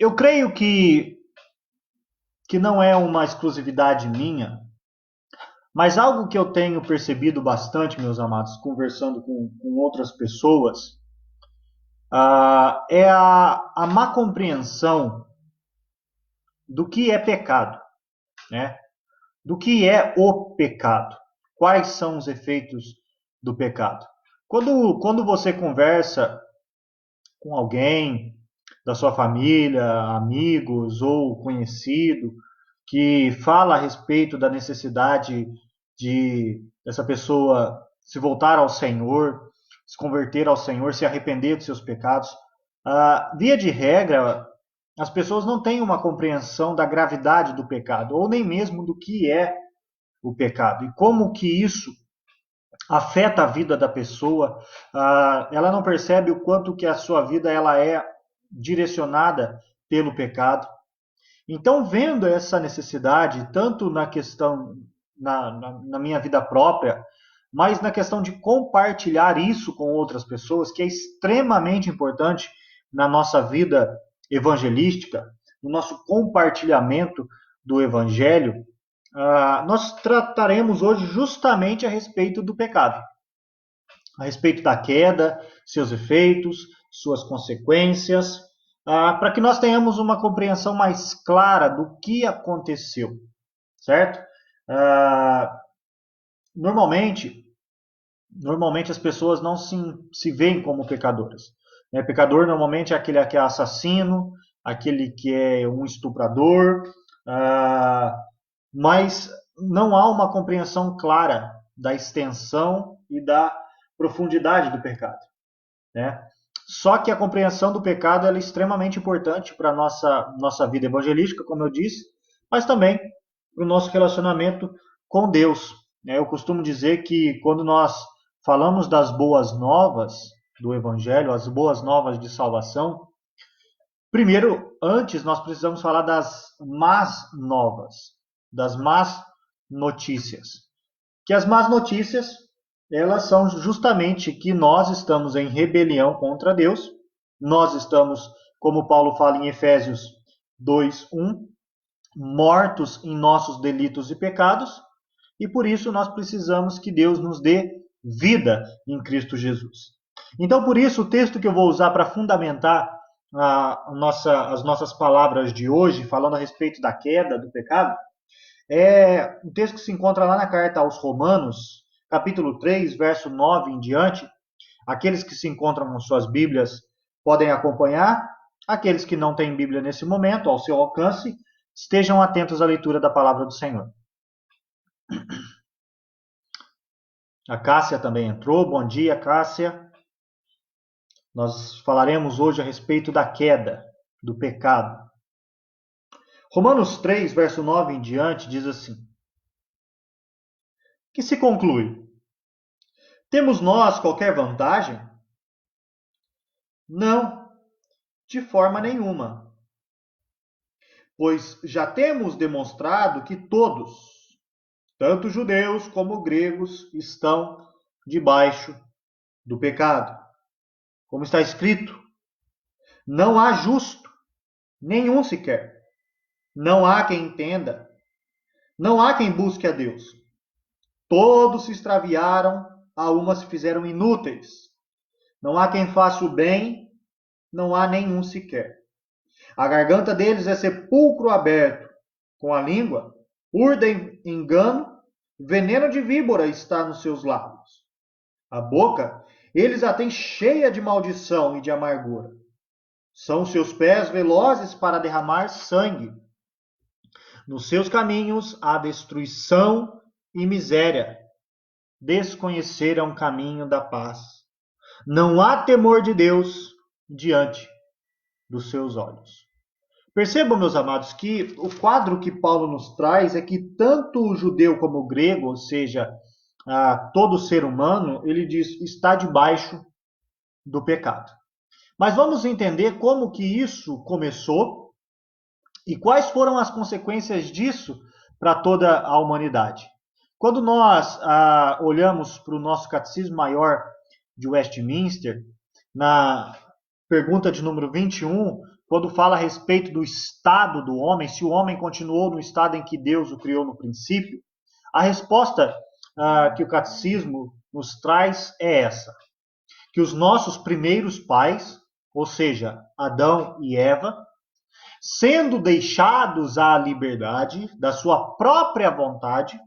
Eu creio que não é uma exclusividade minha, mas algo que eu tenho percebido bastante, meus amados, conversando com outras pessoas, é a má compreensão do que é pecado, né? Do que é o pecado. Quais são os efeitos do pecado? Quando você conversa com alguém da sua família, amigos ou conhecido, que fala a respeito da necessidade de essa pessoa se voltar ao Senhor, se converter ao Senhor, se arrepender dos seus pecados, via de regra, as pessoas não têm uma compreensão da gravidade do pecado, ou nem mesmo do que é o pecado, e como que isso afeta a vida da pessoa. Ela não percebe o quanto que a sua vida ela é direcionada pelo pecado. Então, vendo essa necessidade, tanto na questão, na minha vida própria, mas na questão de compartilhar isso com outras pessoas, que é extremamente importante na nossa vida evangelística, no nosso compartilhamento do evangelho, nós trataremos hoje justamente a respeito do pecado, a respeito da queda, seus efeitos, suas consequências, para que nós tenhamos uma compreensão mais clara do que aconteceu, certo? Normalmente as pessoas não se veem como pecadoras. Né? Pecador normalmente é aquele que é assassino, aquele que é um estuprador, mas não há uma compreensão clara da extensão e da profundidade do pecado, né? Só que a compreensão do pecado é extremamente importante para a nossa vida evangelística, como eu disse, mas também para o nosso relacionamento com Deus. Né? Eu costumo dizer que quando nós falamos das boas novas do Evangelho, as boas novas de salvação, primeiro, antes, nós precisamos falar das más novas, das más notícias. Que as más notícias, elas são justamente que nós estamos em rebelião contra Deus, nós estamos, como Paulo fala em Efésios 2:1, mortos em nossos delitos e pecados, e por isso nós precisamos que Deus nos dê vida em Cristo Jesus. Então, por isso, o texto que eu vou usar para fundamentar as nossas palavras de hoje, falando a respeito da queda, do pecado, é um texto que se encontra lá na carta aos Romanos, capítulo 3, verso 9 em diante. Aqueles que se encontram com suas Bíblias podem acompanhar. Aqueles que não têm Bíblia nesse momento, ao seu alcance, estejam atentos à leitura da palavra do Senhor. A Cássia também entrou. Bom dia, Cássia. Nós falaremos hoje a respeito da queda, do pecado. Romanos 3, verso 9 em diante, diz assim: que se conclui? Temos nós qualquer vantagem? Não, de forma nenhuma. Pois já temos demonstrado que todos, tanto judeus como gregos, estão debaixo do pecado. Como está escrito, não há justo, nenhum sequer. Não há quem entenda, não há quem busque a Deus. Todos se extraviaram, a uma se fizeram inúteis. Não há quem faça o bem, não há nenhum sequer. A garganta deles é sepulcro aberto. Com a língua, urdem engano, veneno de víbora está nos seus lábios. A boca, eles a têm cheia de maldição e de amargura. São seus pés velozes para derramar sangue. Nos seus caminhos há destruição e miséria. Desconheceram o caminho da paz. Não há temor de Deus diante dos seus olhos. Percebam, meus amados, que o quadro que Paulo nos traz é que tanto o judeu como o grego, ou seja, todo ser humano, ele diz, está debaixo do pecado. Mas vamos entender como que isso começou e quais foram as consequências disso para toda a humanidade. Quando nós olhamos para o nosso Catecismo Maior de Westminster, na pergunta de número 21, quando fala a respeito do estado do homem, se o homem continuou no estado em que Deus o criou no princípio, a resposta que o catecismo nos traz é essa: que os nossos primeiros pais, ou seja, Adão e Eva, sendo deixados à liberdade da sua própria vontade,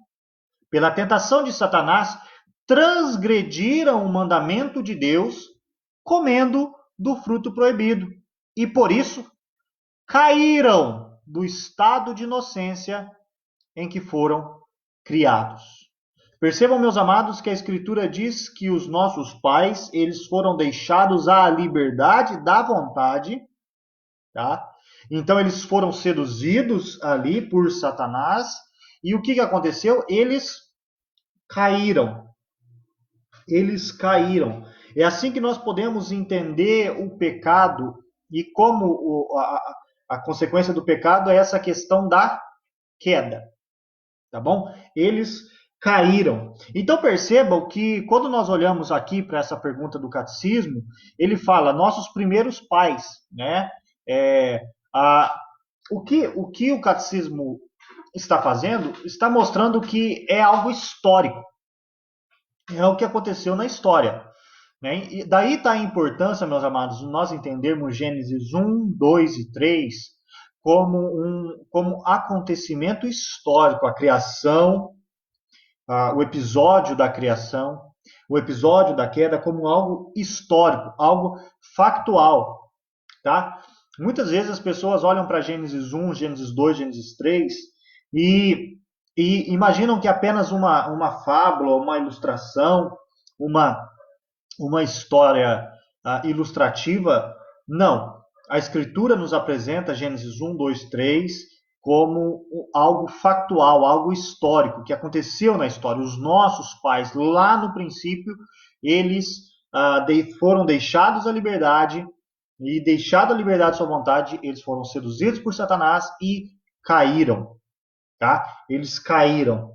pela tentação de Satanás, transgrediram o mandamento de Deus, comendo do fruto proibido. E por isso caíram do estado de inocência em que foram criados. Percebam, meus amados, que a Escritura diz que os nossos pais, eles foram deixados à liberdade da vontade, tá? Então eles foram seduzidos ali por Satanás, e o que aconteceu? Eles caíram. Eles caíram. É assim que nós podemos entender o pecado e como a consequência do pecado é essa questão da queda, tá bom? Eles caíram. Então percebam que quando nós olhamos aqui para essa pergunta do catecismo, ele fala nossos primeiros pais, né? O que o catecismo está fazendo? Está mostrando que é algo histórico. É o que aconteceu na história. Né? E daí está a importância, meus amados, nós entendermos Gênesis 1, 2 e 3 como acontecimento histórico, a criação, o episódio da criação, o episódio da queda como algo histórico, algo factual. Tá? Muitas vezes as pessoas olham para Gênesis 1, Gênesis 2, Gênesis 3 e imaginam que apenas uma fábula, uma ilustração, uma história ilustrativa. Não. A Escritura nos apresenta Gênesis 1, 2, 3 como algo factual, algo histórico, que aconteceu na história. Os nossos pais, lá no princípio, eles foram deixados à liberdade, e deixado a liberdade de sua vontade, eles foram seduzidos por Satanás e caíram. Tá? Eles caíram.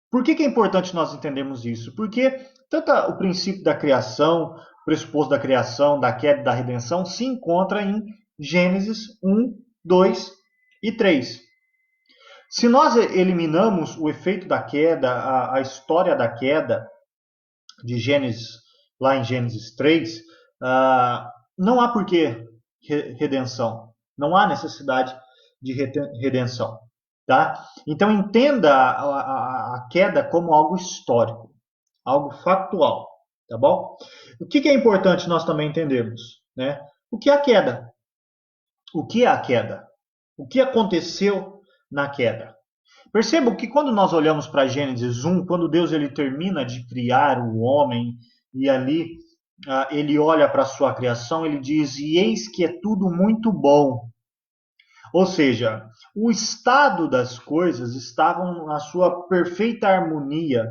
Por que é importante nós entendermos isso? Porque tanto o princípio da criação, o pressuposto da criação, da queda e da redenção se encontra em Gênesis 1, 2 e 3. Se nós eliminamos o efeito da queda, a história da queda de Gênesis, lá em Gênesis 3, não há por que redenção. Não há necessidade de redenção. Tá? Então entenda a queda como algo histórico, algo factual, tá bom? O que é importante nós também entendermos, né? O que é a queda? O que é a queda? O que aconteceu na queda? Percebam que quando nós olhamos para Gênesis 1, quando Deus ele termina de criar o homem e ali ele olha para a sua criação, ele diz: "E eis que é tudo muito bom." Ou seja, o estado das coisas estava na sua perfeita harmonia,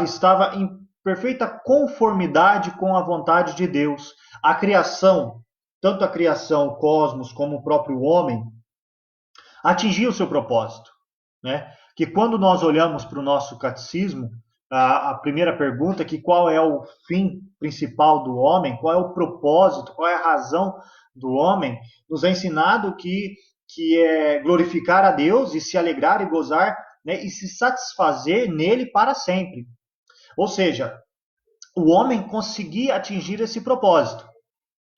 estava em perfeita conformidade com a vontade de Deus. A criação, tanto a criação, o cosmos, como o próprio homem, atingiu o seu propósito. Né? Que quando nós olhamos para o nosso catecismo, a primeira pergunta, que qual é o fim principal do homem, qual é o propósito, qual é a razão do homem, nos é ensinado que é glorificar a Deus e se alegrar e gozar, né, e se satisfazer nele para sempre. Ou seja, o homem conseguia atingir esse propósito.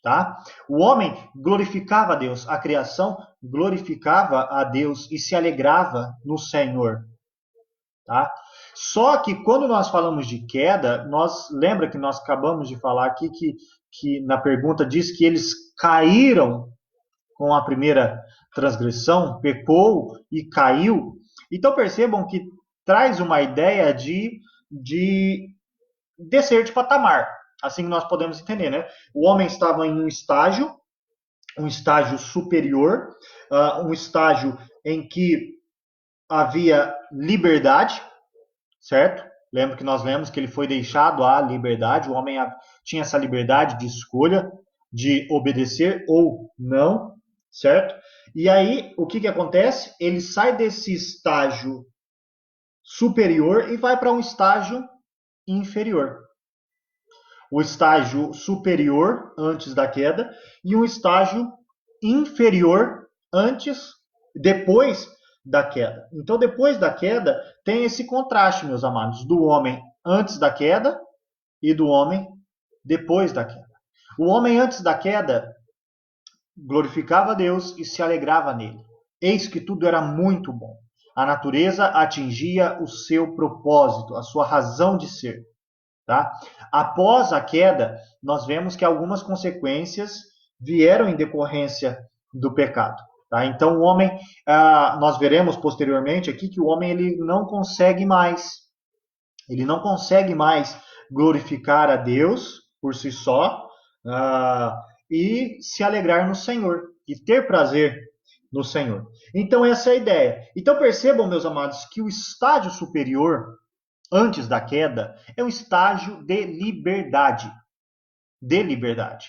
Tá? O homem glorificava a Deus, a criação glorificava a Deus e se alegrava no Senhor. Tá? Só que quando nós falamos de queda, lembra que nós acabamos de falar aqui que na pergunta diz que eles caíram com a primeira transgressão, pecou e caiu. Então percebam que traz uma ideia de descer de patamar. Assim que nós podemos entender, né? O homem estava em um estágio superior, um estágio em que havia liberdade, certo? Lembra que nós lemos que ele foi deixado à liberdade, o homem tinha essa liberdade de escolha, de obedecer ou não, certo? E aí, o que acontece? Ele sai desse estágio superior e vai para um estágio inferior. o estágio superior antes da queda e um estágio inferior depois da queda. Então, depois da queda, tem esse contraste, meus amados, do homem antes da queda e do homem depois da queda. O homem antes da queda glorificava a Deus e se alegrava nele. Eis que tudo era muito bom. A natureza atingia o seu propósito, a sua razão de ser. Tá? Após a queda, nós vemos que algumas consequências vieram em decorrência do pecado. Tá? Então, o homem, nós veremos posteriormente aqui que o homem ele não consegue mais glorificar a Deus por si só e se alegrar no Senhor e ter prazer no Senhor. Então, essa é a ideia. Então, percebam, meus amados, que o estágio superior antes da queda é um estágio de liberdade. De liberdade.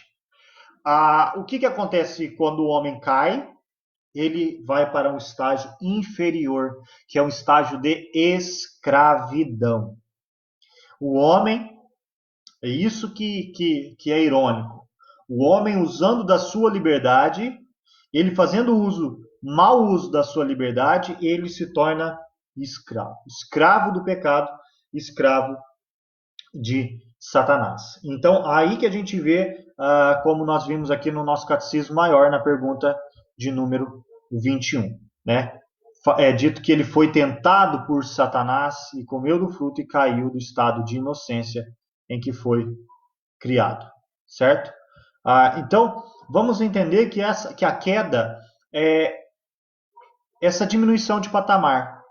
O que acontece quando o homem cai? Ele vai para um estágio inferior, que é um estágio de escravidão. O homem, é isso que é irônico. O homem usando da sua liberdade, ele fazendo mau uso da sua liberdade, ele se torna escravo. Escravo do pecado, escravo de Satanás. Então, aí que a gente vê, como nós vimos aqui no nosso catecismo maior, na pergunta de número 21, né? É dito que ele foi tentado por Satanás e comeu do fruto e caiu do estado de inocência em que foi criado, certo? Então, vamos entender que a queda é essa diminuição de patamar,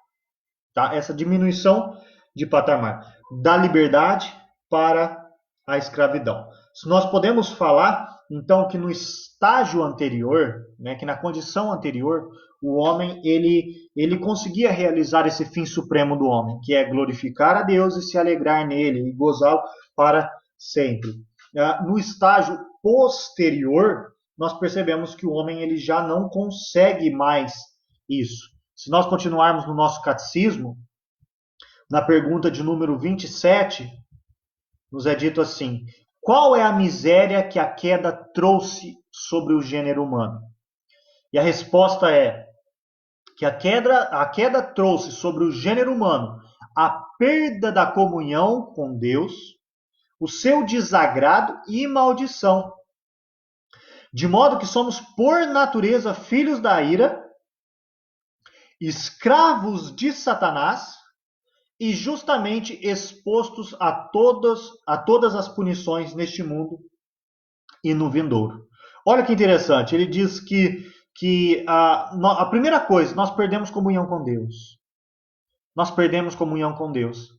tá? Essa diminuição de patamar da liberdade para a escravidão. Se nós podemos falar, então, que no estágio anterior, né, que na condição anterior, o homem ele conseguia realizar esse fim supremo do homem, que é glorificar a Deus e se alegrar nele e gozá-lo para sempre. No estágio posterior, nós percebemos que o homem ele já não consegue mais isso. Se nós continuarmos no nosso catecismo, na pergunta de número 27, nos é dito assim: qual é a miséria que a queda trouxe sobre o gênero humano? E a resposta é que a queda trouxe sobre o gênero humano a perda da comunhão com Deus, o seu desagrado e maldição. De modo que somos, por natureza, filhos da ira, escravos de Satanás e justamente expostos a todas as punições neste mundo e no vindouro. Olha que interessante, ele diz que a primeira coisa, nós perdemos comunhão com Deus. Nós perdemos comunhão com Deus.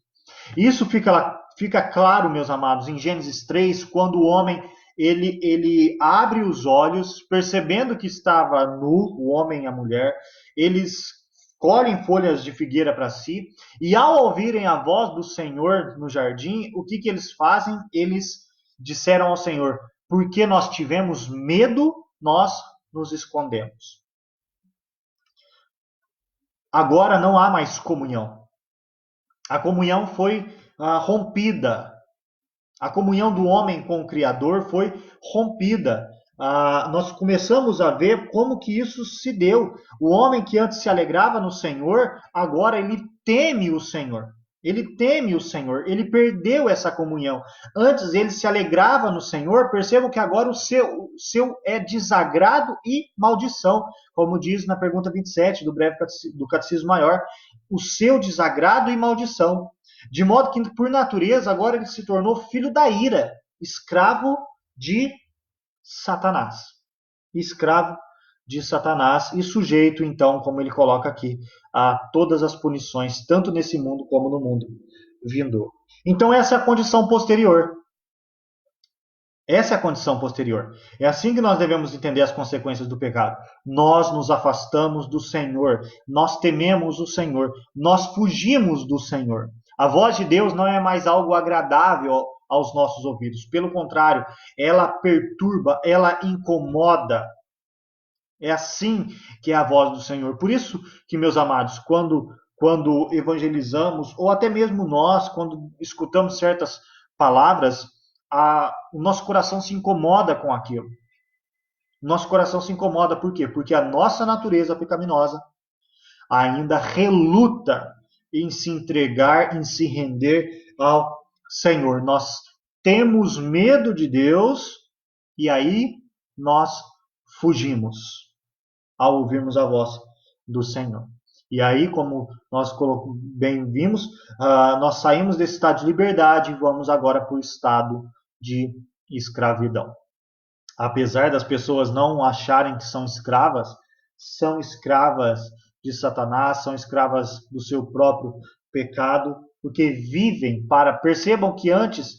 Isso fica claro, meus amados, em Gênesis 3, quando o homem ele abre os olhos, percebendo que estava nu, o homem e a mulher, eles colhem folhas de figueira para si, e ao ouvirem a voz do Senhor no jardim, o que eles fazem? Eles disseram ao Senhor: porque nós tivemos medo, nós nos escondemos. Agora não há mais comunhão. A comunhão foi rompida. A comunhão do homem com o Criador foi rompida. Nós começamos a ver como que isso se deu. O homem que antes se alegrava no Senhor, agora ele teme o Senhor. Ele teme o Senhor, ele perdeu essa comunhão. Antes ele se alegrava no Senhor, percebam que agora o seu é desagrado e maldição, como diz na pergunta 27 do Catecismo Maior, o seu desagrado e maldição. De modo que, por natureza, agora ele se tornou filho da ira, escravo de Satanás. Escravo de Satanás e sujeito, então, como ele coloca aqui, a todas as punições, tanto nesse mundo como no mundo vindouro. Então, essa é a condição posterior. Essa é a condição posterior. É assim que nós devemos entender as consequências do pecado. Nós nos afastamos do Senhor, nós tememos o Senhor, nós fugimos do Senhor. A voz de Deus não é mais algo agradável aos nossos ouvidos. Pelo contrário, ela perturba, ela incomoda. É assim que é a voz do Senhor. Por isso que, meus amados, quando evangelizamos, ou até mesmo nós, quando escutamos certas palavras, o nosso coração se incomoda com aquilo. Nosso coração se incomoda por quê? Porque a nossa natureza pecaminosa ainda reluta em se entregar, em se render ao Senhor. Nós temos medo de Deus e aí nós fugimos ao ouvirmos a voz do Senhor. E aí, como nós bem vimos, nós saímos desse estado de liberdade e vamos agora para o estado de escravidão. Apesar das pessoas não acharem que são escravas de Satanás, são escravas do seu próprio pecado, porque vivem percebam que antes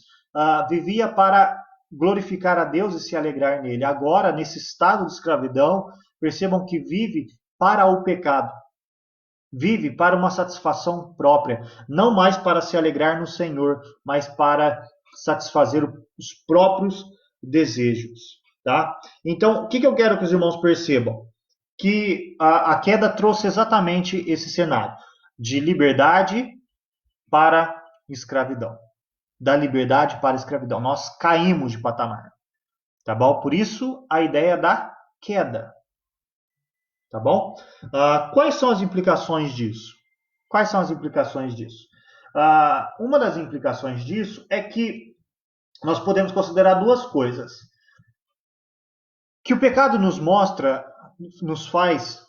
vivia para glorificar a Deus e se alegrar nele. Agora, nesse estado de escravidão, percebam que vive para o pecado. Vive para uma satisfação própria, não mais para se alegrar no Senhor, mas para satisfazer os próprios desejos. Tá? Então, o que eu quero que os irmãos percebam? Que a queda trouxe exatamente esse cenário de liberdade para escravidão. Da liberdade para a escravidão. Nós caímos de patamar. Tá bom? Por isso, a ideia da queda. Tá bom? Quais são as implicações disso? Quais são as implicações disso? Uma das implicações disso é que nós podemos considerar duas coisas. Que o pecado nos faz,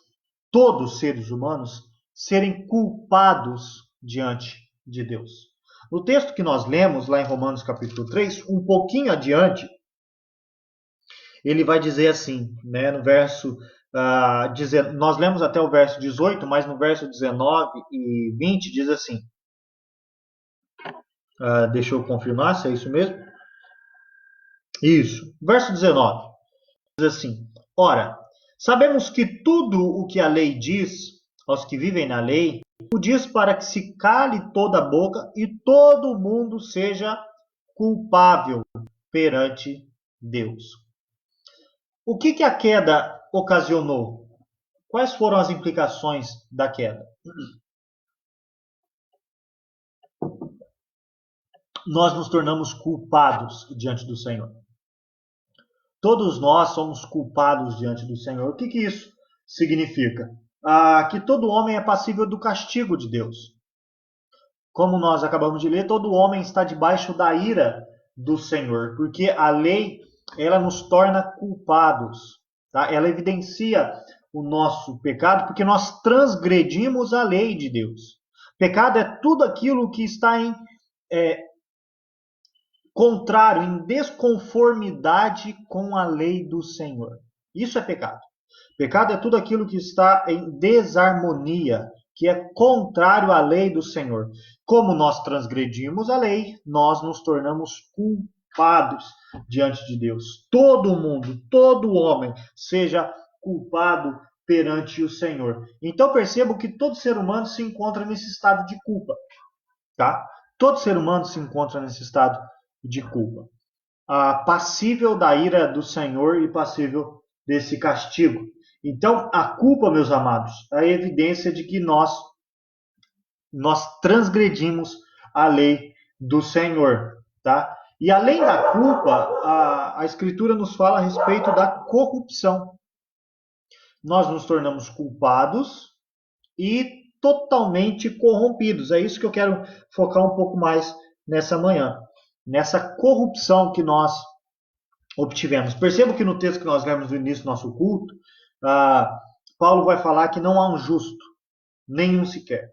todos seres humanos, serem culpados diante de Deus. No texto que nós lemos, lá em Romanos capítulo 3, um pouquinho adiante, ele vai dizer assim, né, no verso... nós lemos até o verso 18, mas no verso 19 e 20 diz assim. Deixa eu confirmar se é isso mesmo. Isso. Verso 19 diz assim: Ora, sabemos que tudo o que a lei diz aos que vivem na lei, o diz para que se cale toda a boca e todo mundo seja culpável perante Deus. O que a queda ocasionou? Quais foram as implicações da queda? Nós nos tornamos culpados diante do Senhor. Todos nós somos culpados diante do Senhor. O que isso significa? Que todo homem é passível do castigo de Deus. Como nós acabamos de ler, todo homem está debaixo da ira do Senhor, porque a lei ela nos torna culpados. Tá? Ela evidencia o nosso pecado porque nós transgredimos a lei de Deus. Pecado é tudo aquilo que está em contrário, em desconformidade com a lei do Senhor. Isso é pecado. Pecado é tudo aquilo que está em desarmonia, que é contrário à lei do Senhor. Como nós transgredimos a lei, nós nos tornamos culpados diante de Deus. Todo mundo, todo homem, seja culpado perante o Senhor. Então percebo que todo ser humano se encontra nesse estado de culpa. Tá? Todo ser humano se encontra nesse estado de culpa. Passível da ira do Senhor e passível desse castigo. Então, a culpa, meus amados, é a evidência de que nós transgredimos a lei do Senhor. Tá? E além da culpa, a Escritura nos fala a respeito da corrupção. Nós nos tornamos culpados e totalmente corrompidos. É isso que eu quero focar um pouco mais nessa manhã. Nessa corrupção que nós obtivemos. Perceba que no texto que nós lemos no início do nosso culto, Paulo vai falar que não há um justo, nenhum sequer.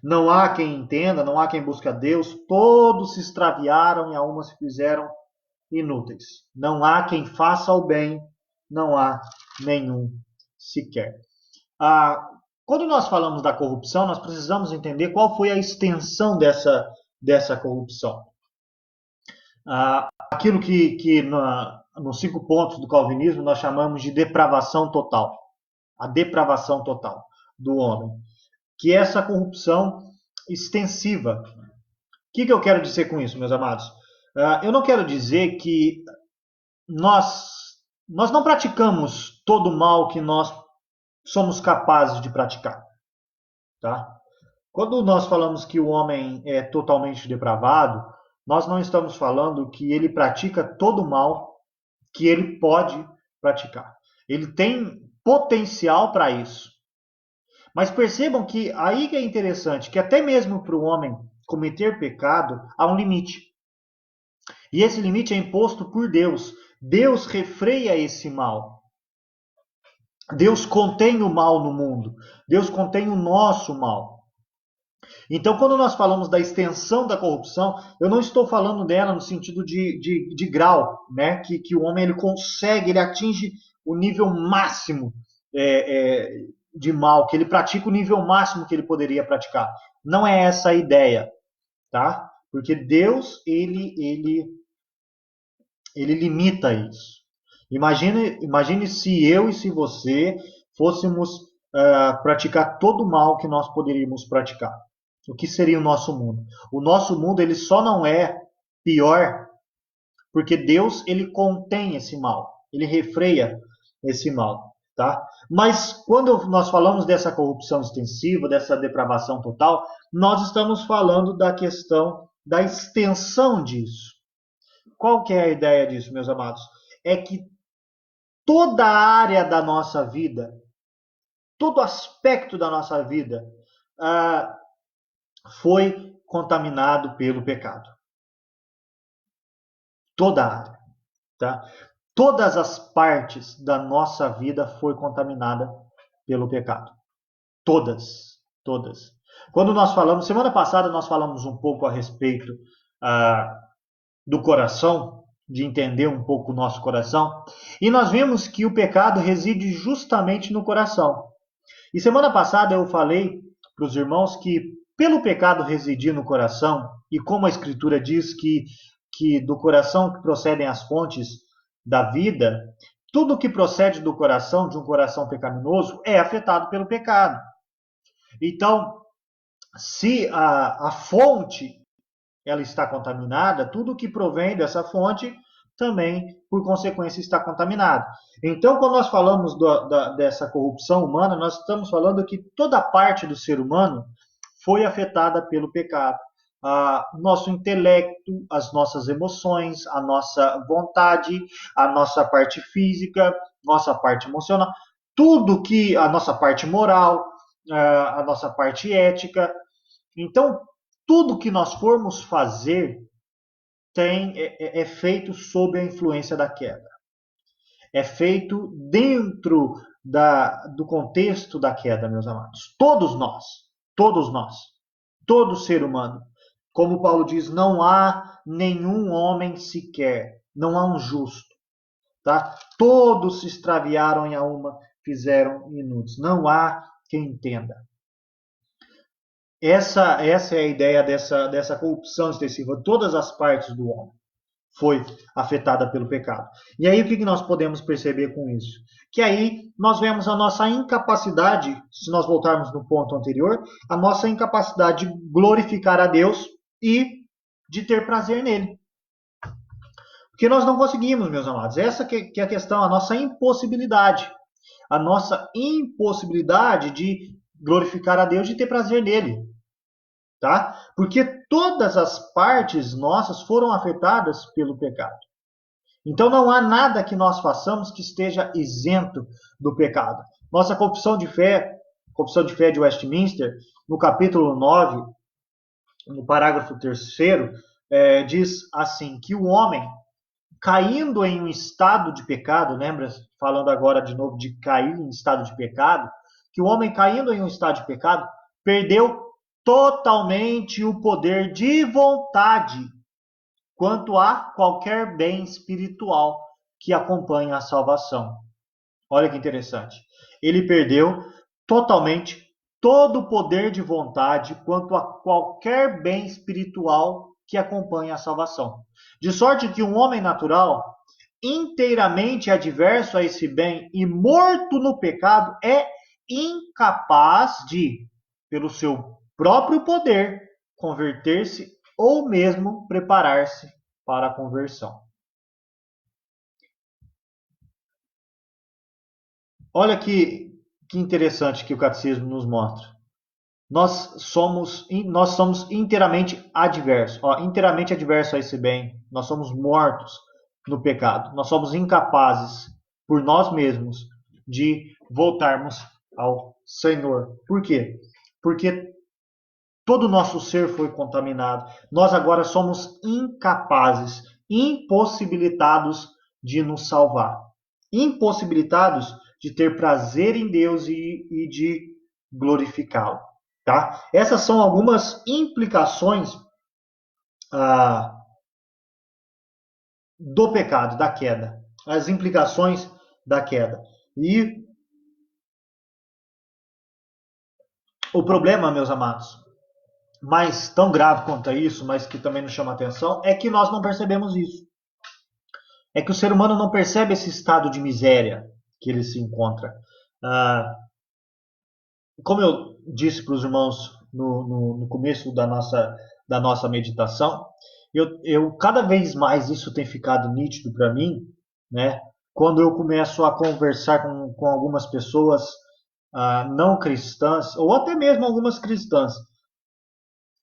Não há quem entenda, não há quem busque a Deus, todos se extraviaram e a uma se fizeram inúteis. Não há quem faça o bem, não há nenhum sequer. Quando nós falamos da corrupção, nós precisamos entender qual foi a extensão dessa corrupção. Aquilo que nos 5 pontos do calvinismo nós chamamos de depravação total. A depravação total do homem. Que é essa corrupção extensiva. O que eu quero dizer com isso, meus amados? Eu não quero dizer que nós não praticamos todo o mal que nós somos capazes de praticar. Tá? Quando nós falamos que o homem é totalmente depravado, nós não estamos falando que ele pratica todo o mal que ele pode praticar. Ele tem potencial para isso. Mas percebam que aí que é interessante, que até mesmo para o homem cometer pecado, há um limite. E esse limite é imposto por Deus. Deus refreia esse mal. Deus contém o mal no mundo. Deus contém o nosso mal. Então, quando nós falamos da extensão da corrupção, eu não estou falando dela no sentido de grau, né? Que o homem ele consegue, ele atinge o nível máximo de mal, que ele pratica o nível máximo que ele poderia praticar. Não é essa a ideia, tá? Porque Deus, ele limita isso. Imagine se eu e se você fôssemos praticar todo o mal que nós poderíamos praticar. O que seria o nosso mundo? O nosso mundo ele só não é pior porque Deus ele contém esse mal, ele refreia esse mal, tá? Mas quando nós falamos dessa corrupção extensiva, dessa depravação total, nós estamos falando da questão da extensão disso. Qual que é a ideia disso, meus amados? É que toda a área da nossa vida, todo aspecto da nossa vida, ah, foi contaminado pelo pecado. Toda a área, tá? Todas as partes da nossa vida foi contaminada pelo pecado. Todas, todas. Quando nós falamos, semana passada nós falamos um pouco a respeito do coração, de entender um pouco o nosso coração, e nós vimos que o pecado reside justamente no coração. E semana passada eu falei para os irmãos que pelo pecado residir no coração, e como a Escritura diz que do coração que procedem as fontes da vida, tudo que procede do coração, de um coração pecaminoso, é afetado pelo pecado. Então, se a fonte ela está contaminada, tudo que provém dessa fonte também, por consequência, está contaminado. Então, quando nós falamos dessa corrupção humana, nós estamos falando que toda parte do ser humano foi afetada pelo pecado. Nosso intelecto, as nossas emoções, a nossa vontade, a nossa parte física, nossa parte emocional, tudo que a nossa parte moral, a nossa parte ética. Então, tudo que nós formos fazer é feito sob a influência da queda. É feito dentro do contexto da queda, meus amados. Todos nós, todos nós, todo ser humano. Como Paulo diz, não há nenhum homem sequer, não há um justo. Tá? Todos se extraviaram em uma, fizeram inúteis. Não há quem entenda. Essa é a ideia dessa corrupção excessiva. Todas as partes do homem foi afetada pelo pecado. E aí o que nós podemos perceber com isso? Que aí nós vemos a nossa incapacidade, se nós voltarmos no ponto anterior, a nossa incapacidade de glorificar a Deus e de ter prazer nele. Porque nós não conseguimos, meus amados. Essa que é a questão, a nossa impossibilidade. A nossa impossibilidade de glorificar a Deus e de ter prazer nele. Tá? Porque todas as partes nossas foram afetadas pelo pecado. Então não há nada que nós façamos que esteja isento do pecado. Nossa confissão de fé de Westminster, no capítulo 9, no parágrafo 3º, diz assim, que o homem, caindo em um estado de pecado, lembra, falando agora de novo de cair em estado de pecado, que o homem caindo em um estado de pecado, perdeu totalmente o poder de vontade quanto a qualquer bem espiritual que acompanha a salvação. Olha que interessante. Ele perdeu totalmente todo o poder de vontade quanto a qualquer bem espiritual que acompanha a salvação. De sorte que um homem natural, inteiramente adverso a esse bem e morto no pecado, é incapaz de, pelo seu próprio poder, converter-se ou mesmo preparar-se para a conversão. Olha que interessante que o catecismo nos mostra. nós somos inteiramente adversos, inteiramente adversos a esse bem. Nós somos mortos no pecado. Nós somos incapazes, por nós mesmos, de voltarmos ao Senhor. Por quê? Porque todo o nosso ser foi contaminado. Nós agora somos incapazes, impossibilitados de nos salvar. Impossibilitados de ter prazer em Deus e de glorificá-lo. Tá? Essas são algumas implicações do pecado, da queda. As implicações da queda. E o problema, meus amados, mais tão grave quanto isso, mas que também nos chama a atenção, é que nós não percebemos isso. É que o ser humano não percebe esse estado de miséria que ele se encontra. Como eu disse para os irmãos no começo da nossa meditação, eu cada vez mais isso tem ficado nítido para mim, né? Quando eu começo a conversar com algumas pessoas não cristãs, ou até mesmo algumas cristãs,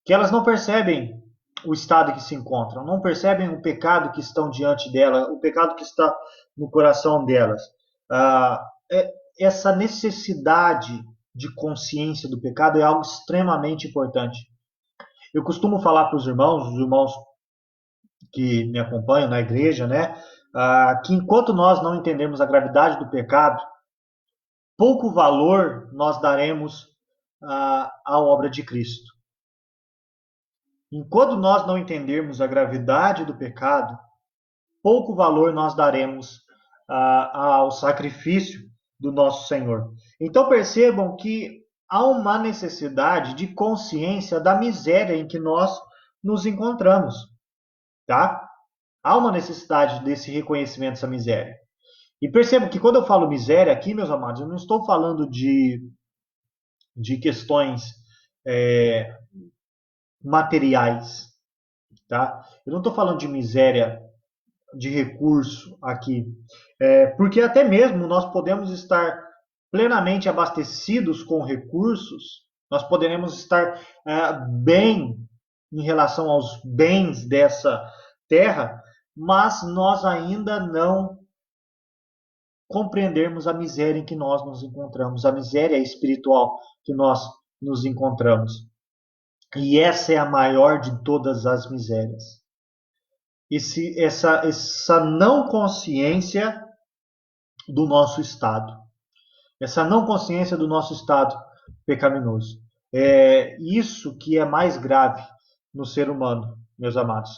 que elas não percebem o estado que se encontram, não percebem o pecado que estão diante dela, o pecado que está no coração delas. Essa necessidade de consciência do pecado é algo extremamente importante. Eu costumo falar para os irmãos que me acompanham na igreja, né, que enquanto nós não entendermos a gravidade do pecado, pouco valor nós daremos à obra de Cristo. Enquanto nós não entendermos a gravidade do pecado, pouco valor nós daremos ao sacrifício do nosso Senhor. Então percebam que há uma necessidade de consciência da miséria em que nós nos encontramos, tá? Há uma necessidade desse reconhecimento dessa miséria. E percebam que quando eu falo miséria aqui, meus amados, eu não estou falando de questões materiais, tá? Eu não estou falando de miséria de recurso aqui, porque até mesmo nós podemos estar plenamente abastecidos com recursos, nós poderemos estar bem em relação aos bens dessa terra, mas nós ainda não compreendermos a miséria em que nós nos encontramos, a miséria espiritual que nós nos encontramos. E essa é a maior de todas as misérias. Essa não consciência do nosso estado. Essa não consciência do nosso estado pecaminoso. É isso que é mais grave no ser humano, meus amados.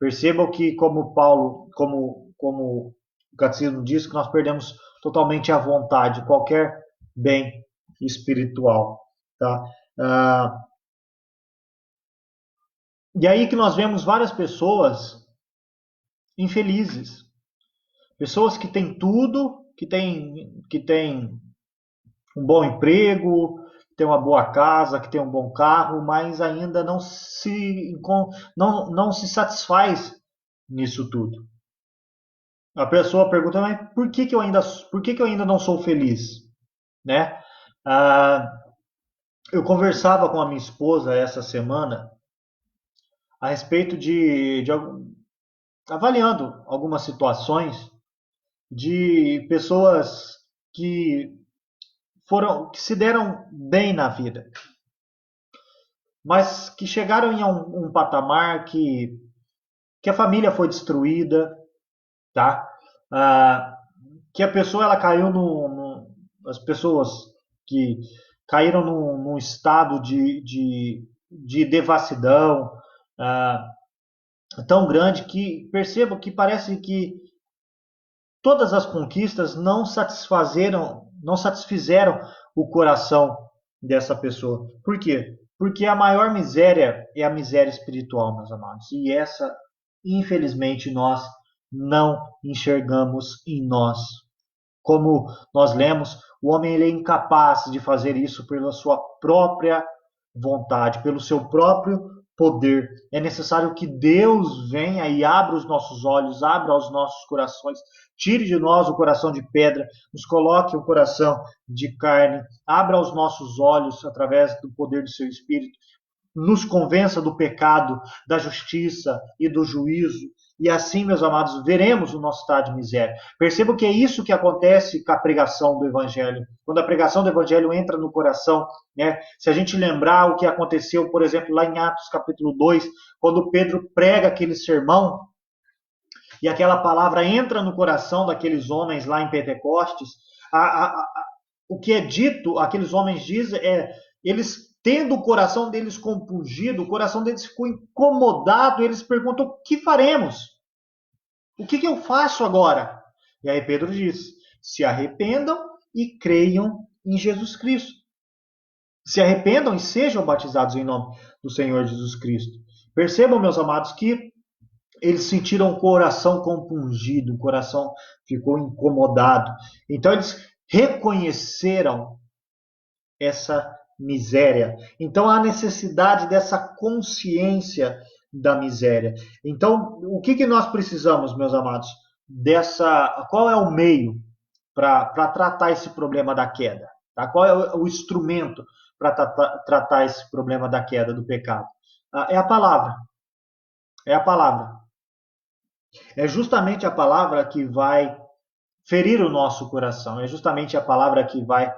Percebam que, como Paulo, como o Catecismo diz, que nós perdemos totalmente a vontade, qualquer bem espiritual. Tá? E aí que nós vemos várias pessoas infelizes. Pessoas que têm tudo, que têm um bom emprego, que têm uma boa casa, que têm um bom carro, mas ainda não se satisfaz nisso tudo. A pessoa pergunta, mas por que eu ainda não sou feliz? Né? Eu conversava com a minha esposa essa semana a respeito avaliando algumas situações de pessoas que se deram bem na vida, mas que chegaram em um patamar que a família foi destruída, tá? Que a pessoa ela caiu as pessoas que caíram num estado de devassidão tão grande que percebo que parece que todas as conquistas não satisfizeram o coração dessa pessoa. Por quê? Porque a maior miséria é a miséria espiritual, meus amados. E essa, infelizmente, nós não enxergamos em nós. Como nós lemos, o homem ele é incapaz de fazer isso pela sua própria vontade, pelo seu próprio poder. É necessário que Deus venha e abra os nossos olhos, abra os nossos corações, tire de nós o coração de pedra, nos coloque o coração de carne, abra os nossos olhos através do poder do seu Espírito, nos convença do pecado, da justiça e do juízo. E assim, meus amados, veremos o nosso estado de miséria. Percebam que é isso que acontece com a pregação do Evangelho. Quando a pregação do Evangelho entra no coração, né? Se a gente lembrar o que aconteceu, por exemplo, lá em Atos capítulo 2, quando Pedro prega aquele sermão, e aquela palavra entra no coração daqueles homens lá em Pentecostes, o que é dito, aqueles homens dizem, eles tendo o coração deles compungido, o coração deles ficou incomodado, eles perguntam: o que faremos? O que eu faço agora? E aí Pedro diz: se arrependam e creiam em Jesus Cristo. Se arrependam e sejam batizados em nome do Senhor Jesus Cristo. Percebam, meus amados, que eles sentiram o coração compungido, o coração ficou incomodado. Então eles reconheceram essa miséria. Então há necessidade dessa consciência da miséria. Então, o que nós precisamos, meus amados? Qual é o meio para tratar esse problema da queda? Tá? Qual é o instrumento para tratar esse problema da queda, do pecado? É a palavra. É a palavra. É justamente a palavra que vai ferir o nosso coração. É justamente a palavra que vai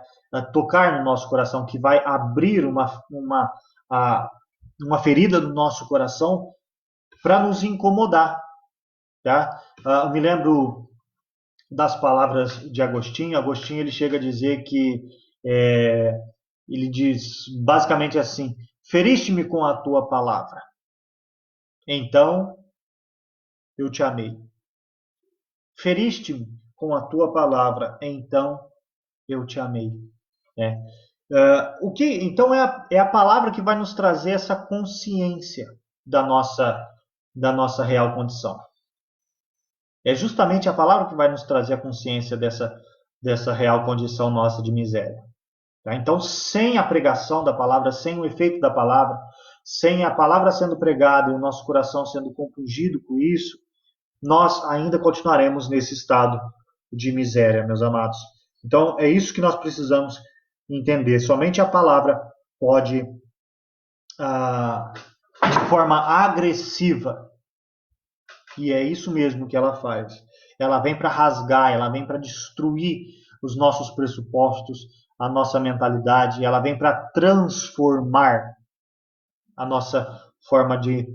tocar no nosso coração, que vai abrir uma ferida no nosso coração para nos incomodar. Tá? Eu me lembro das palavras de Agostinho. Agostinho ele chega a dizer que ele diz basicamente assim: feriste-me com a tua palavra, então eu te amei. Feriste-me com a tua palavra, então eu te amei. Então é a palavra que vai nos trazer essa consciência da nossa real condição. É justamente a palavra que vai nos trazer a consciência dessa real condição nossa de miséria. Tá? Então, sem a pregação da palavra, sem o efeito da palavra, sem a palavra sendo pregada e o nosso coração sendo compungido com isso, nós ainda continuaremos nesse estado de miséria, meus amados. Então, é isso que nós precisamos entender. Somente a palavra pode, de forma agressiva, e é isso mesmo que ela faz. Ela vem para rasgar, ela vem para destruir os nossos pressupostos, a nossa mentalidade, ela vem para transformar a nossa forma de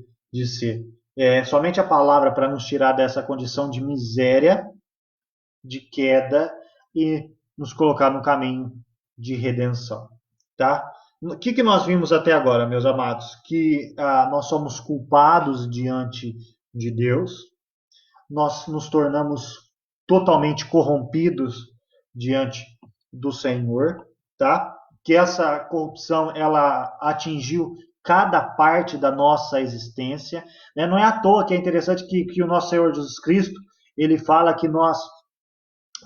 ser. É somente a palavra para nos tirar dessa condição de miséria, de queda e nos colocar no caminho de redenção. Tá? O que nós vimos até agora, meus amados? Que nós somos culpados diante de Deus, nós nos tornamos totalmente corrompidos diante do Senhor, tá? Que essa corrupção ela atingiu cada parte da nossa existência, né? Não é à toa que é interessante que o nosso Senhor Jesus Cristo ele fala que nós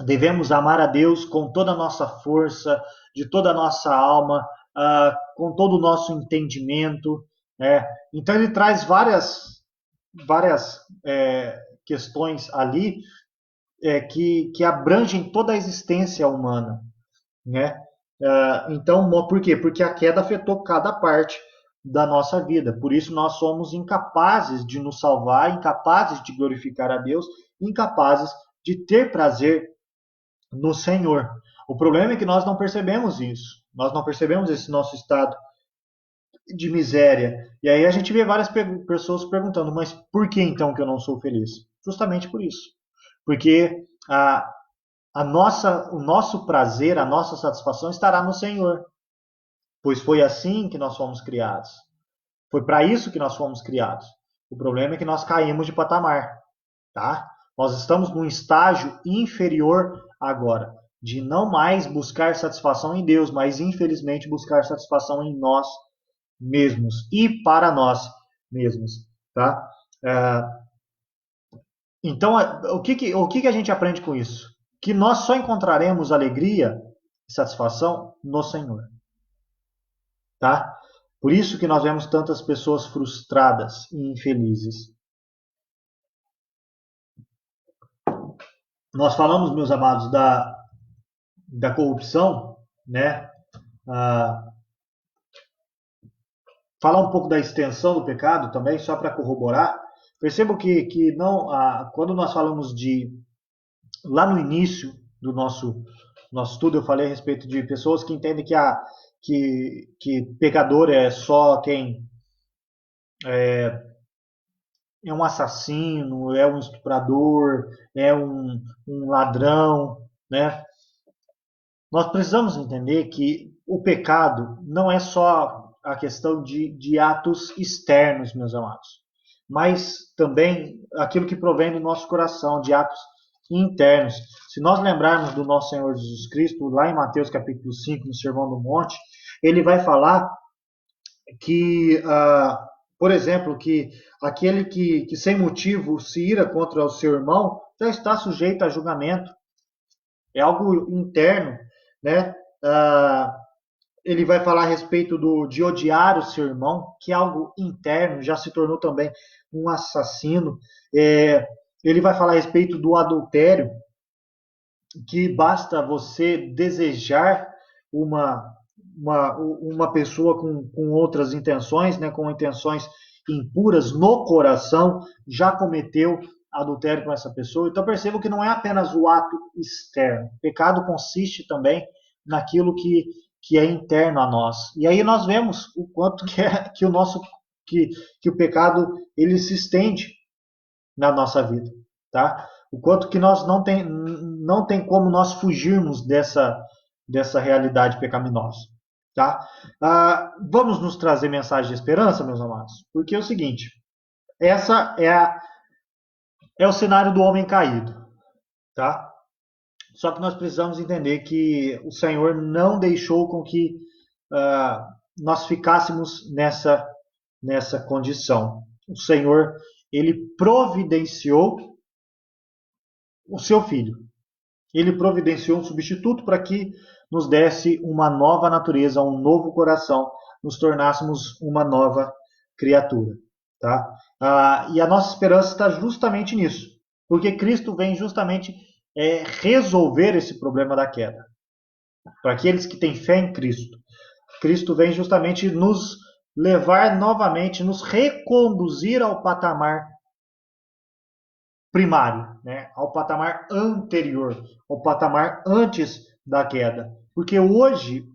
devemos amar a Deus com toda a nossa força, de toda a nossa alma, com todo o nosso entendimento. Então ele traz várias questões ali que abrangem toda a existência humana. Né? Então, por quê? Porque a queda afetou cada parte da nossa vida. Por isso nós somos incapazes de nos salvar, incapazes de glorificar a Deus, incapazes de ter prazer no Senhor. O problema é que nós não percebemos isso. Nós não percebemos esse nosso estado de miséria. E aí a gente vê várias pessoas perguntando: mas por que então que eu não sou feliz? Justamente por isso. Porque o nosso prazer, a nossa satisfação estará no Senhor. Pois foi assim que nós fomos criados. Foi para isso que nós fomos criados. O problema é que nós caímos de patamar. Tá? Nós estamos num estágio inferior agora, de não mais buscar satisfação em Deus, mas infelizmente buscar satisfação em nós mesmos e para nós mesmos. Tá? Então, o que a gente aprende com isso? Que nós só encontraremos alegria e satisfação no Senhor. Tá? Por isso que nós vemos tantas pessoas frustradas e infelizes. Nós falamos, meus amados, da corrupção, né? Falar um pouco da extensão do pecado também, só para corroborar. Percebo que não, quando nós falamos lá no início do nosso estudo, eu falei a respeito de pessoas que entendem que pecador é só quem é um assassino, é um estuprador, é um ladrão, né? Nós precisamos entender que o pecado não é só a questão de atos externos, meus amados, mas também aquilo que provém do nosso coração, de atos internos. Se nós lembrarmos do nosso Senhor Jesus Cristo, lá em Mateus capítulo 5, no Sermão do Monte, ele vai falar que, por exemplo, que aquele que sem motivo se ira contra o seu irmão já está sujeito a julgamento. É algo interno, né? Ele vai falar a respeito de odiar o seu irmão, que é algo interno, já se tornou também um assassino. Ele vai falar a respeito do adultério, que basta você desejar uma pessoa com outras intenções, né, com intenções impuras no coração, já cometeu adultério com essa pessoa. Então perceba que não é apenas o ato externo. O pecado consiste também naquilo que é interno a nós. E aí nós vemos o quanto que o pecado ele se estende na nossa vida, tá? O quanto que nós não tem como nós fugirmos dessa realidade pecaminosa, tá? Vamos nos trazer mensagem de esperança, meus amados, porque é o seguinte, essa é o cenário do homem caído, tá? Só que nós precisamos entender que o Senhor não deixou com que nós ficássemos nessa condição. O Senhor, ele providenciou o seu filho. Ele providenciou um substituto para que nos desse uma nova natureza, um novo coração, nos tornássemos uma nova criatura. Tá? E a nossa esperança está justamente nisso, porque Cristo vem justamente resolver esse problema da queda. Para aqueles que têm fé em Cristo, Cristo vem justamente nos levar novamente, nos reconduzir ao patamar primário, né? Ao patamar anterior, ao patamar antes da queda. Porque hoje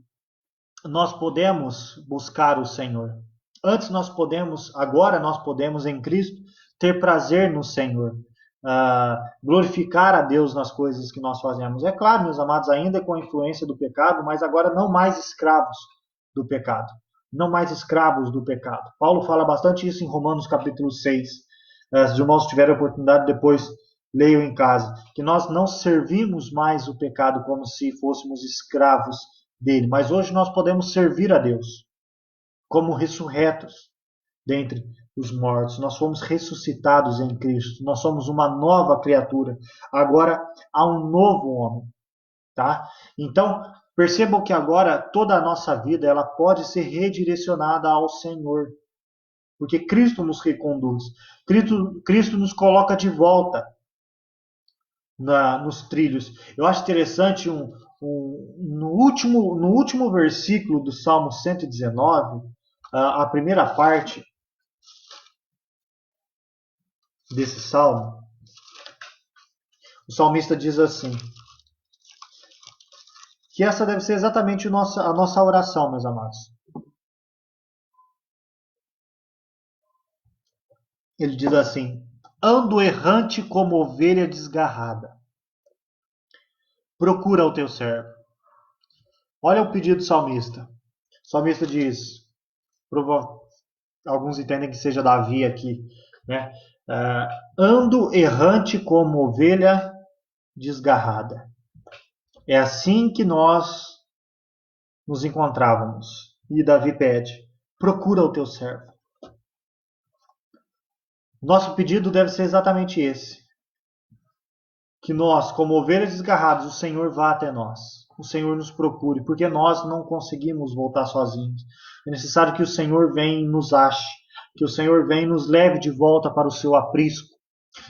nós podemos buscar o Senhor. Agora nós podemos em Cristo ter prazer no Senhor, glorificar a Deus nas coisas que nós fazemos. É claro, meus amados, ainda com a influência do pecado, mas agora não mais escravos do pecado. Não mais escravos do pecado. Paulo fala bastante isso em Romanos capítulo 6. Se os irmãos tiverem oportunidade, depois leiam em casa. Que nós não servimos mais o pecado como se fôssemos escravos dele, mas hoje nós podemos servir a Deus como ressurretos dentre os mortos. Nós fomos ressuscitados em Cristo. Nós somos uma nova criatura. Agora há um novo homem, tá? Então, percebam que agora toda a nossa vida ela pode ser redirecionada ao Senhor, porque Cristo nos reconduz. Cristo nos coloca de volta nos trilhos. Eu acho interessante no último versículo do Salmo 119, a primeira parte desse salmo, o salmista diz assim, que essa deve ser exatamente a nossa oração, meus amados. Ele diz assim, ando errante como ovelha desgarrada, procura o teu servo. Olha o pedido do salmista. O salmista diz, alguns entendem que seja Davi aqui, né? Ando errante como ovelha desgarrada. É assim que nós nos encontrávamos. E Davi pede, procura o teu servo. Nosso pedido deve ser exatamente esse. Que nós, como ovelhas desgarradas, o Senhor vá até nós. o Senhor nos procure, porque nós não conseguimos voltar sozinhos. É necessário que o Senhor venha e nos ache, que o Senhor venha e nos leve de volta para o seu aprisco,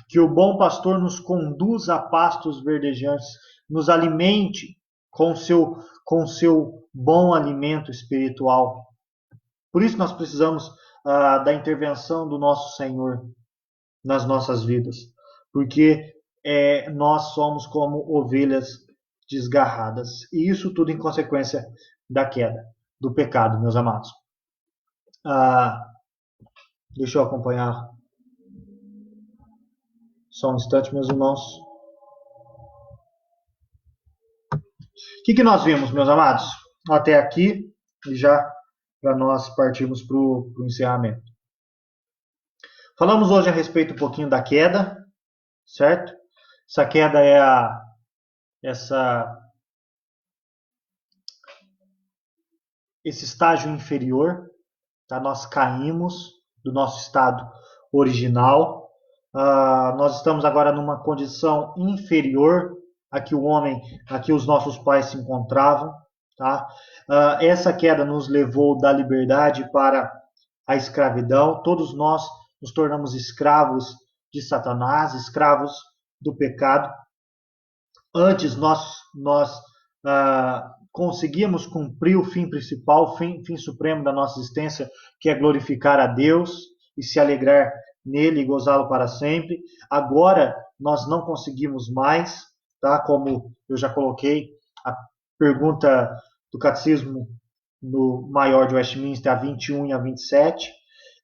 que o bom pastor nos conduza a pastos verdejantes, nos alimente com seu bom alimento espiritual. Por isso nós precisamos da intervenção do nosso Senhor nas nossas vidas, porque nós somos como ovelhas desgarradas. E isso tudo em consequência da queda, do pecado, meus amados. Deixa eu acompanhar só um instante, meus irmãos. O que nós vimos, meus amados? Até aqui, e já para nós partirmos para o encerramento. Falamos hoje a respeito um pouquinho da queda, certo? Essa queda é esse estágio inferior, tá? Nós caímos do nosso estado original. Nós estamos agora numa condição inferior a que o homem, a que os nossos pais se encontravam. Tá? Essa queda nos levou da liberdade para a escravidão. Todos nós nos tornamos escravos de Satanás, escravos do pecado. Antes nós conseguíamos cumprir o fim principal, o fim supremo da nossa existência, que é glorificar a Deus e se alegrar nele e gozá-lo para sempre. Agora nós não conseguimos mais, tá? Como eu já coloquei, a pergunta do Catecismo no Maior de Westminster, a 21 e a 27.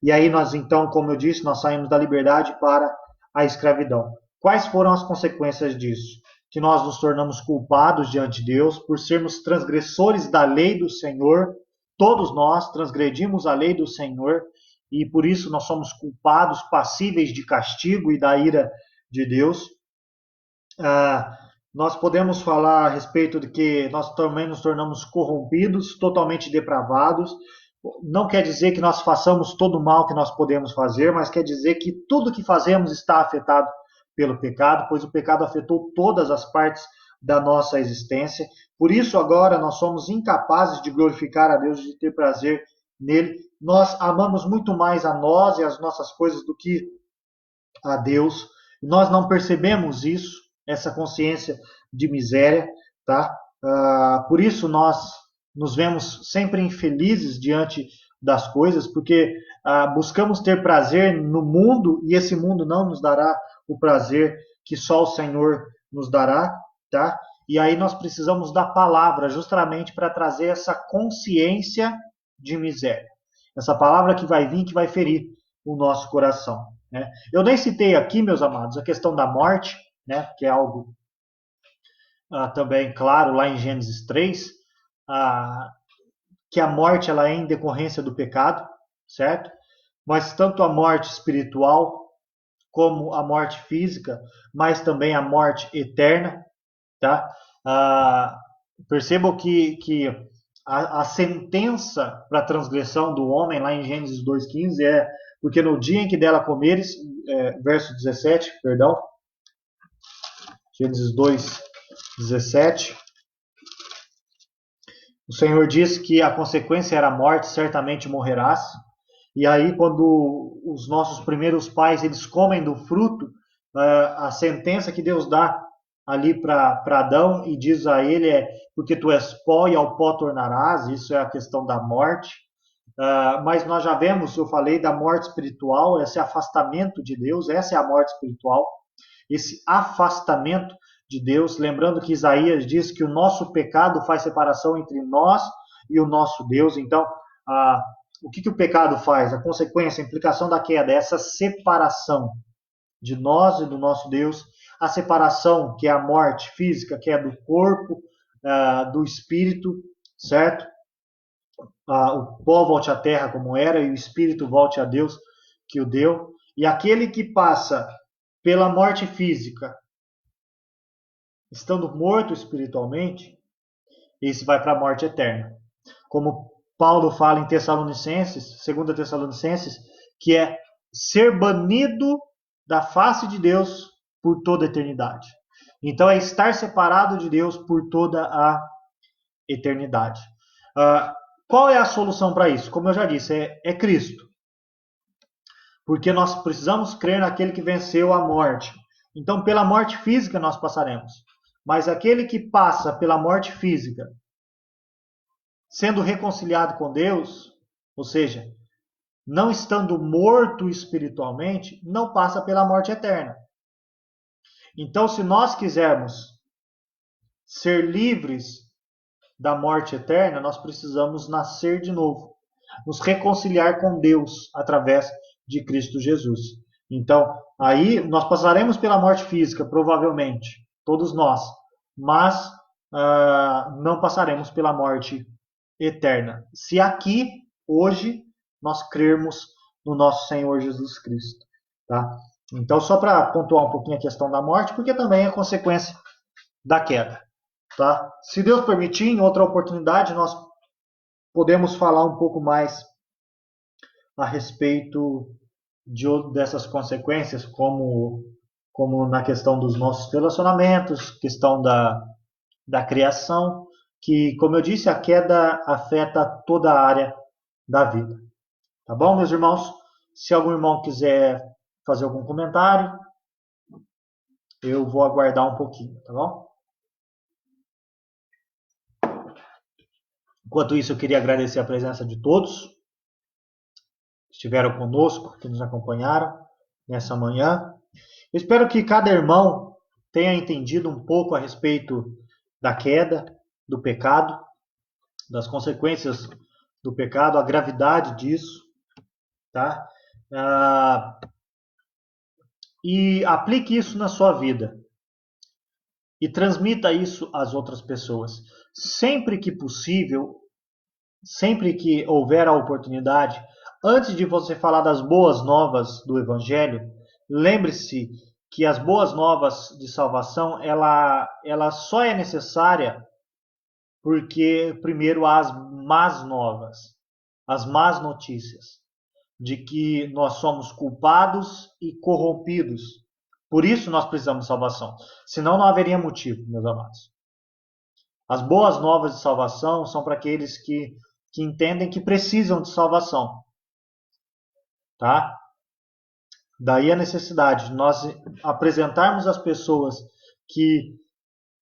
E aí nós então, como eu disse, nós saímos da liberdade para a escravidão. Quais foram as consequências disso? Que nós nos tornamos culpados diante de Deus por sermos transgressores da lei do Senhor. Todos nós transgredimos a lei do Senhor e por isso nós somos culpados, passíveis de castigo e da ira de Deus. Nós podemos falar a respeito de que nós também nos tornamos corrompidos, totalmente depravados. Não quer dizer que nós façamos todo o mal que nós podemos fazer, mas quer dizer que tudo que fazemos está afetado pelo pecado, pois o pecado afetou todas as partes da nossa existência. Por isso agora nós somos incapazes de glorificar a Deus, de ter prazer nele. Nós amamos muito mais a nós e as nossas coisas do que a Deus. Nós não percebemos isso, essa consciência de miséria, tá? Por isso nós nos vemos sempre infelizes diante das coisas, porque buscamos ter prazer no mundo e esse mundo não nos dará o prazer que só o Senhor nos dará, tá? E aí nós precisamos da palavra justamente para trazer essa consciência de miséria. Essa palavra que vai vir, que vai ferir o nosso coração. Né? Eu nem citei aqui, meus amados, a questão da morte, né? Que é algo também claro lá em Gênesis 3, que a morte ela é em decorrência do pecado, certo? Mas tanto a morte espiritual como a morte física, mas também a morte eterna, tá? Percebam que a sentença para a transgressão do homem, lá em Gênesis 2,15, é porque no dia em que dela comeres, verso 17, perdão, Gênesis 2,17, o Senhor disse que a consequência era a morte, certamente morrerás. E aí, quando os nossos primeiros pais eles comem do fruto, a sentença que Deus dá ali para Adão e diz a ele porque tu és pó e ao pó tornarás, isso é a questão da morte. Mas nós já vemos, eu falei da morte espiritual, esse afastamento de Deus, essa é a morte espiritual, esse afastamento de Deus, lembrando que Isaías diz que o nosso pecado faz separação entre nós e o nosso Deus. Então, o que o pecado faz? A consequência, a implicação da queda é essa separação de nós e do nosso Deus, a separação que é a morte física, que é do corpo, do espírito, certo? O pó volte à terra como era e o espírito volte a Deus que o deu. E aquele que passa pela morte física, estando morto espiritualmente, esse vai para a morte eterna. Como Paulo fala em Tessalonicenses, 2 Tessalonicenses, que é ser banido da face de Deus por toda a eternidade. Então é estar separado de Deus por toda a eternidade. Qual é a solução para isso? Como eu já disse, é Cristo. Porque nós precisamos crer naquele que venceu a morte. Então, pela morte física nós passaremos. Mas aquele que passa pela morte física, sendo reconciliado com Deus, ou seja, não estando morto espiritualmente, não passa pela morte eterna. Então, se nós quisermos ser livres da morte eterna, nós precisamos nascer de novo, nos reconciliar com Deus através de Cristo Jesus. Então, aí nós passaremos pela morte física, provavelmente, todos nós, mas não passaremos pela morte eterna. Se aqui, hoje, nós crermos no nosso Senhor Jesus Cristo. Tá? Então, só para pontuar um pouquinho a questão da morte, porque também é consequência da queda. Tá? Se Deus permitir, em outra oportunidade, nós podemos falar um pouco mais a respeito dessas consequências, como na questão dos nossos relacionamentos, questão da criação, que, como eu disse, a queda afeta toda a área da vida. Tá bom, meus irmãos? Se algum irmão quiser fazer algum comentário, eu vou aguardar um pouquinho, tá bom? Enquanto isso, eu queria agradecer a presença de todos que estiveram conosco, que nos acompanharam nessa manhã. Eu espero que cada irmão tenha entendido um pouco a respeito da queda, do pecado, das consequências do pecado, a gravidade disso, tá? E aplique isso na sua vida e transmita isso às outras pessoas. Sempre que possível, sempre que houver a oportunidade, antes de você falar das boas novas do Evangelho, lembre-se que as boas novas de salvação, ela só é necessária porque, primeiro, há as más novas, as más notícias, de que nós somos culpados e corrompidos. Por isso nós precisamos de salvação. Senão não haveria motivo, meus amados. As boas novas de salvação são para aqueles que entendem que precisam de salvação. Tá? Daí a necessidade de nós apresentarmos às pessoas que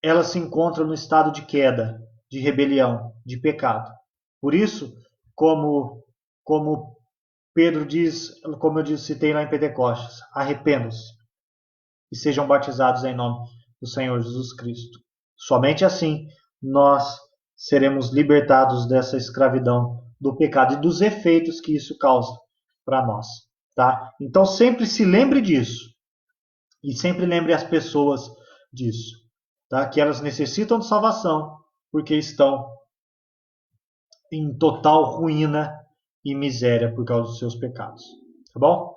elas se encontram no estado de queda, de rebelião, de pecado. Por isso, como Pedro diz, como eu citei lá em Pentecostes, arrependam-se e sejam batizados em nome do Senhor Jesus Cristo. Somente assim nós seremos libertados dessa escravidão do pecado e dos efeitos que isso causa para nós. Tá? Então sempre se lembre disso e sempre lembre as pessoas disso, tá? Que elas necessitam de salvação porque estão em total ruína e miséria por causa dos seus pecados. Tá bom?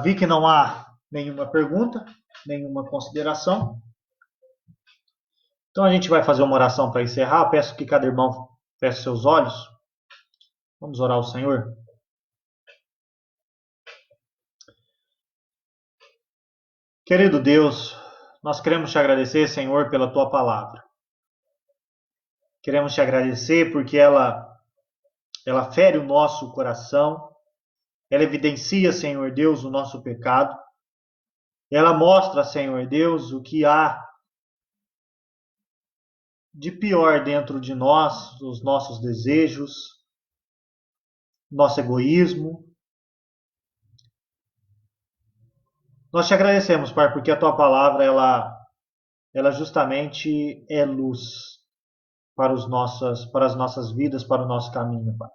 Vi que não há nenhuma pergunta, nenhuma consideração. Então a gente vai fazer uma oração para encerrar. Eu peço que cada irmão feche seus olhos. Vamos orar ao Senhor. Querido Deus, nós queremos te agradecer, Senhor, pela tua palavra. Queremos te agradecer porque ela fere o nosso coração, ela evidencia, Senhor Deus, o nosso pecado. Ela mostra, Senhor Deus, o que há de pior dentro de nós, os nossos desejos, nosso egoísmo. Nós te agradecemos, Pai, porque a tua palavra, ela justamente é luz para as nossas vidas, para o nosso caminho, Pai.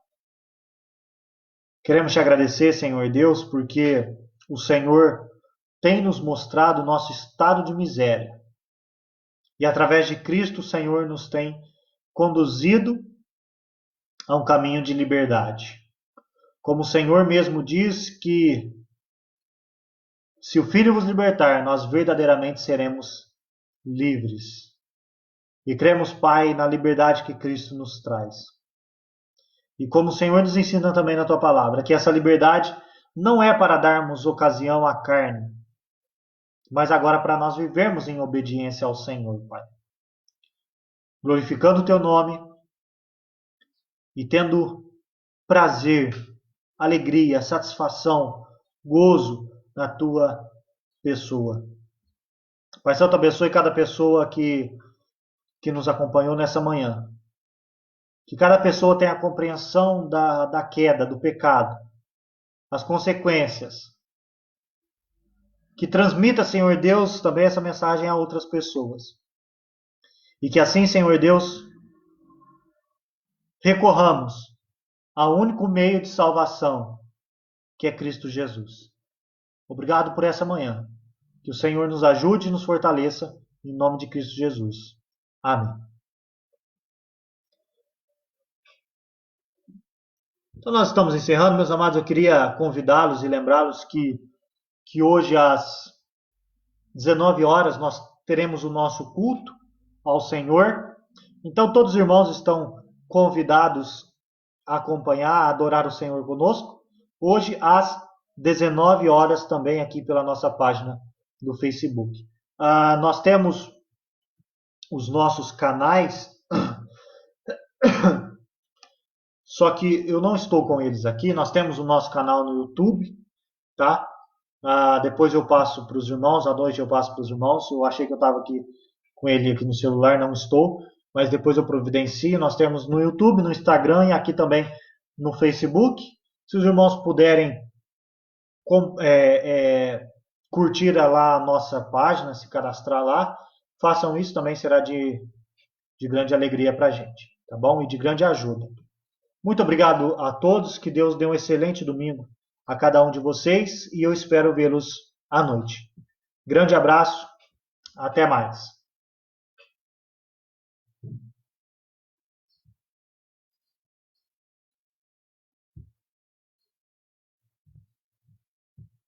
Queremos te agradecer, Senhor Deus, porque o Senhor tem nos mostrado o nosso estado de miséria. E através de Cristo, o Senhor nos tem conduzido a um caminho de liberdade. Como o Senhor mesmo diz que se o Filho vos libertar, nós verdadeiramente seremos livres. E cremos, Pai, na liberdade que Cristo nos traz. E como o Senhor nos ensina também na tua palavra, que essa liberdade não é para darmos ocasião à carne, mas agora para nós vivermos em obediência ao Senhor, Pai. Glorificando o teu nome e tendo prazer, alegria, satisfação, gozo na tua pessoa. Pai Santo, abençoe cada pessoa que nos acompanhou nessa manhã. Que cada pessoa tenha a compreensão da queda, do pecado, as consequências. Que transmita, Senhor Deus, também essa mensagem a outras pessoas. E que assim, Senhor Deus, recorramos ao único meio de salvação, que é Cristo Jesus. Obrigado por essa manhã. Que o Senhor nos ajude e nos fortaleça, em nome de Cristo Jesus. Amém. Então nós estamos encerrando, meus amados. Eu queria convidá-los e lembrá-los que hoje às 19 horas nós teremos o nosso culto ao Senhor. Então todos os irmãos estão convidados a acompanhar, a adorar o Senhor conosco. Hoje às 19 horas também aqui pela nossa página do Facebook. Nós temos os nossos canais, só que eu não estou com eles aqui. Nós temos o nosso canal no YouTube, tá? Depois eu passo para os irmãos, à noite eu passo para os irmãos. Eu achei que eu estava aqui com ele aqui no celular, não estou, mas depois eu providencio. Nós temos no YouTube, no Instagram e aqui também no Facebook. Se os irmãos puderem curtir lá a nossa página, se cadastrar lá, façam isso, também será de grande alegria para a gente, tá bom? E de grande ajuda. Muito obrigado a todos, que Deus dê um excelente domingo a cada um de vocês e eu espero vê-los à noite. Grande abraço, até mais.